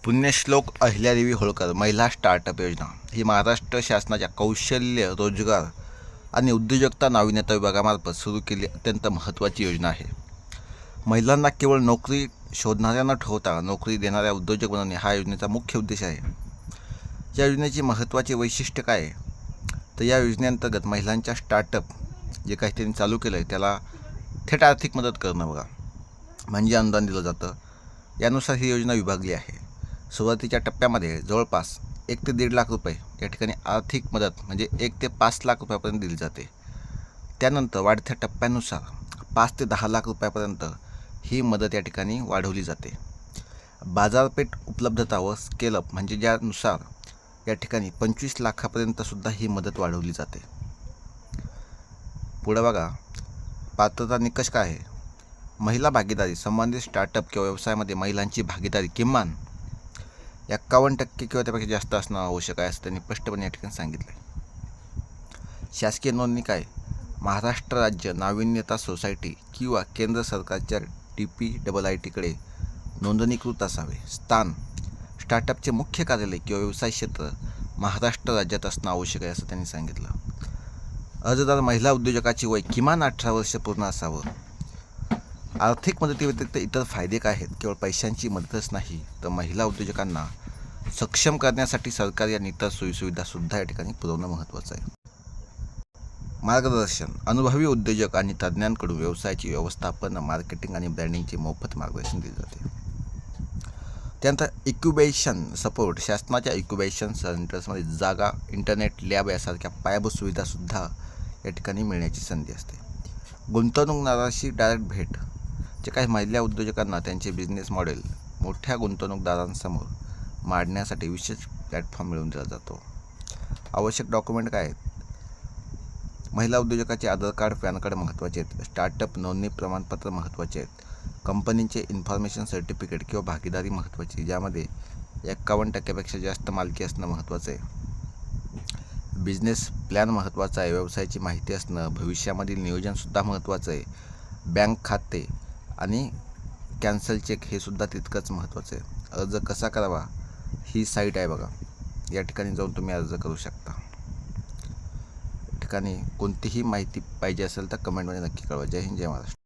पुण्यश्लोक अहिल्यादेवी होळकर महिला स्टार्टअप योजना ही महाराष्ट्र शासनाच्या कौशल्य, रोजगार आणि उद्योजकता नाविन्यता विभागामार्फत सुरू केलेली अत्यंत महत्त्वाची योजना आहे. महिलांना केवळ नोकरी शोधणाऱ्या न ठेवता नोकरी देणाऱ्या उद्योजक बनवणे हा योजनेचा मुख्य उद्देश आहे. या योजनेची महत्त्वाचे वैशिष्ट्य काय आहे तर या योजनेअंतर्गत महिलांच्या स्टार्टअप जे काही त्यांनी चालू केलं आहे त्याला थेट आर्थिक मदत करणं बघा, म्हणजे अनुदान दिलं जातं. यानुसार ही योजना विभागली आहे. सुरुवातीच्या टप्प्यामध्ये जवळपास 1 ते 1.5 लाख रुपये या ठिकाणी आर्थिक मदत म्हणजे 1 ते 5 लाख रुपयापर्यंत दिली जाते. त्यानंतर वाढत्या टप्प्यानुसार 5 ते 10 लाख रुपयापर्यंत ही मदत या ठिकाणी वाढवली जाते. बाजारपेठ उपलब्धता व स्केलअप म्हणजे ज्यानुसार या ठिकाणी 25 लाखापर्यंतसुद्धा ही मदत वाढवली जाते. पुढं बघा, पात्रता निकष काय आहे. महिला भागीदारी संबंधित स्टार्टअप किंवा व्यवसायामध्ये महिलांची भागीदारी किमान 51% किंवा त्यापेक्षा जास्त असणं आवश्यक आहे असं त्यांनी स्पष्टपणे या ठिकाणी सांगितलं आहे. शासकीय नोंदणी काय, महाराष्ट्र राज्य नाविन्यता सोसायटी किंवा केंद्र सरकारच्या TPIITकडे नोंदणीकृत असावे. स्थान, स्टार्टअपचे मुख्य कार्यालय किंवा व्यवसाय क्षेत्र महाराष्ट्र राज्यात असणं आवश्यक आहे असं त्यांनी सांगितलं. अर्जदार महिला उद्योजकाची वय किमान 18 वर्ष पूर्ण असावं. आर्थिक मदतीव्यतिरिक्त इतर फायदे काय आहेत, केवळ पैशांची मदतच नाही तर महिला उद्योजकांना सक्षम करण्यासाठी सरकारी आणि इतर सोयीसुविधासुद्धा या ठिकाणी पुरवणं महत्त्वाचं आहे. मार्गदर्शन, अनुभवी उद्योजक आणि तज्ज्ञांकडून व्यवसायाची व्यवस्थापन, मार्केटिंग आणि ब्रँडिंगचे मोफत मार्गदर्शन दिले जाते. त्यानंतर इक्युबेशन सपोर्ट, शासनाच्या इक्युबेशन सेंटर्समध्ये जागा, इंटरनेट लॅब यासारख्या पायाभूत सुविधासुद्धा या ठिकाणी मिळण्याची संधी असते. गुंतवणूकदाराशी डायरेक्ट भेट, जे काही महिला उद्योजकांना त्यांचे बिझनेस मॉडेल मोठ्या गुंतवणूकदारांसमोर मांडण्यासाठी विशेष प्लॅटफॉर्म मिळवून दिला जातो. आवश्यक डॉक्युमेंट काय आहेत, महिला उद्योजकाचे आधार कार्ड, पॅन कार्ड महत्त्वाचे आहेत. स्टार्टअप नोंदणी प्रमाणपत्र महत्त्वाचे आहेत. कंपनीचे इन्फॉर्मेशन सर्टिफिकेट किंवा भागीदारी महत्त्वाची, ज्यामध्ये 51% जास्त मालकी असणं महत्त्वाचं आहे. बिझनेस प्लॅन महत्त्वाचा आहे. व्यवसायाची माहिती असणं, भविष्यामधील नियोजनसुद्धा महत्त्वाचं आहे. बँक खाते आणि कॅन्सल चेक हे सुद्धा तितकंच महत्त्वाचं आहे. अर्ज कसा करावा, ही साईट आहे बघा, या ठिकाणी जाऊन तुम्ही अर्ज करू शकता. या ठिकाणी कोणतीही माहिती पाहिजे असेल तर कमेंटमध्ये नक्की कळवा. जय हिंद, जय महाराष्ट्र.